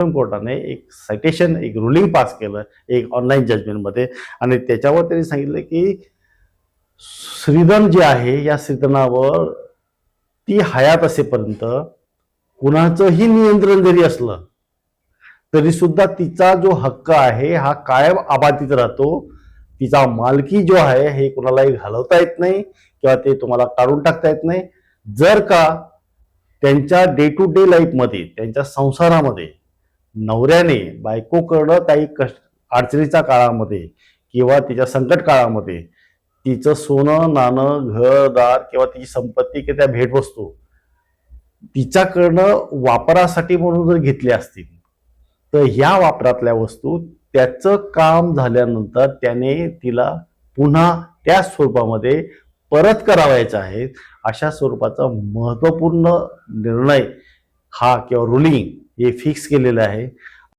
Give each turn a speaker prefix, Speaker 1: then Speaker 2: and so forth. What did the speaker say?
Speaker 1: Supreme कोर्टाने एक citation, एक रुलिंग पास केलं एक ऑनलाईन जजमेंटमध्ये, आणि त्याच्यावर त्यांनी सांगितलं की श्रीधन जे आहे या श्रीधनावर ती हयात असेपर्यंत कुणाचंही नियंत्रण जरी असलं तरी सुद्धा तिचा जो हक्क आहे हा कायम अबाधित राहतो. तिचा मालकी जो आहे हे कुणालाही घालवता येत नाही किंवा ते तुम्हाला काढून टाकता येत नाही. जर का त्यांच्या डे टू डे लाईफमध्ये, त्यांच्या संसारामध्ये नवऱ्याने बायकोकडं काही अडचणीच्या काळामध्ये किंवा तिच्या संकट काळामध्ये तिचं सोनं नाणं, घरदार किंवा तिची संपत्ती किंवा त्या भेटवस्तू तिच्याकडनं वापरासाठी म्हणून जर घेतल्या असतील तर ह्या वापरातल्या वस्तू त्याचं काम झाल्यानंतर त्याने तिला पुन्हा त्या स्वरूपामध्ये परत करावायच्या आहेत. अशा स्वरूपाचा महत्त्वपूर्ण निर्णय हा किंवा रुलिंग हे फिक्स केलेलं आहे.